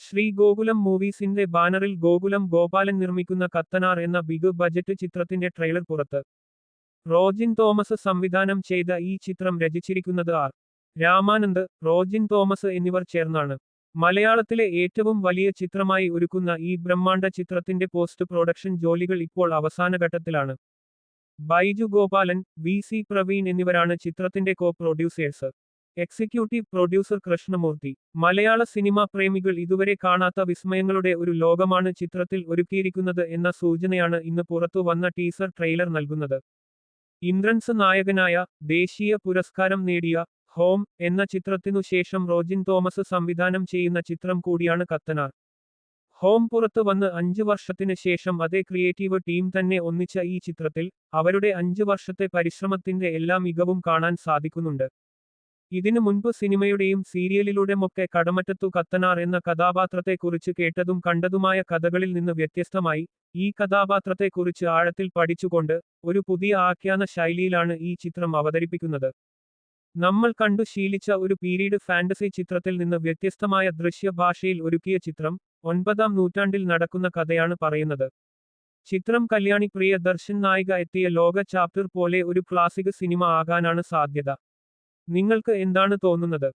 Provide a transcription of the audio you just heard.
ശ്രീ ഗോകുലം മൂവീസിന്റെ ബാനറിൽ ഗോകുലം ഗോപാലൻ നിർമ്മിക്കുന്ന കത്തനാർ എന്ന ബിഗ് ബജറ്റ് ചിത്രത്തിന്റെ ട്രെയിലർ പുറത്ത്. റോജിൻ തോമസ് സംവിധാനം ചെയ്ത ഈ ചിത്രം രചിച്ചിരിക്കുന്നത് ആർ. രാമാനന്ദ്, റോജിൻ തോമസ് എന്നിവർ ചേർന്നാണ്. മലയാളത്തിലെ ഏറ്റവും വലിയ ചിത്രമായി ഒരുക്കുന്ന ഈ ബ്രഹ്മാണ്ഡ ചിത്രത്തിന്റെ പോസ്റ്റ് പ്രൊഡക്ഷൻ ജോലികൾ ഇപ്പോൾ അവസാനഘട്ടത്തിലാണ്. ബൈജു ഗോപാലൻ, വി. പ്രവീൺ എന്നിവരാണ് ചിത്രത്തിന്റെ co producers. Executive producer Krishnamoorthy. മലയാള സിനിമാ പ്രേമികൾ ഇതുവരെ കാണാത്ത വിസ്മയങ്ങളുടെ ഒരു ലോകമാണ് ചിത്രത്തിൽ ഒരുക്കിയിരിക്കുന്നത് എന്ന സൂചനയാണ് ഇന്ന് പുറത്തു വന്ന ടീസർ ട്രെയിലർ നൽകുന്നത്. ഇന്ദ്രൻസ് നായകനായ, ദേശീയ പുരസ്കാരം നേടിയ ഹോം എന്ന ചിത്രത്തിനു ശേഷം റോജിൻ തോമസ് സംവിധാനം ചെയ്യുന്ന ചിത്രം കൂടിയാണ് കത്തനാർ. ഹോം പുറത്തു വന്ന് 5 വർഷത്തിന് ശേഷം അതേ ക്രിയേറ്റീവ് ടീം തന്നെ ഒന്നിച്ച ഈ ചിത്രത്തിൽ അവരുടെ 5 വർഷത്തെ പരിശ്രമത്തിന്റെ എല്ലാ മികവും കാണാൻ സാധിക്കുന്നുണ്ട്. ഇതിനു മുൻപ് സിനിമയുടെയും സീരിയലിലൂടെയുമൊക്കെ കടമറ്റത്തു കത്തനാർ എന്ന കഥാപാത്രത്തെക്കുറിച്ച് കേട്ടതും കണ്ടതുമായ കഥകളിൽ നിന്ന് വ്യത്യസ്തമായി, ഈ കഥാപാത്രത്തെക്കുറിച്ച് ആഴത്തിൽ പഠിച്ചുകൊണ്ട്, ഒരു പുതിയ ആഖ്യാന ശൈലിയിലാണ് ഈ ചിത്രം അവതരിപ്പിക്കുന്നത്. നമ്മൾ കണ്ടു ശീലിച്ച ഒരു പീരീഡ് ഫാന്റസി ചിത്രത്തിൽ നിന്ന് വ്യത്യസ്തമായ ദൃശ്യഭാഷയിൽ ഒരുക്കിയ ചിത്രം, 9-ാം നൂറ്റാണ്ടിൽ നടക്കുന്ന കഥയാണ് പറയുന്നത്. ചിത്രം കല്യാണി പ്രിയദർശൻ നായിക എത്തിയ ലോക ചാപ്റ്റർ പോലെ ഒരു ക്ലാസിക് സിനിമ ആകാനാണ് സാധ്യത. നിങ്ങൾക്ക് എന്താണ് തോന്നുന്നത്?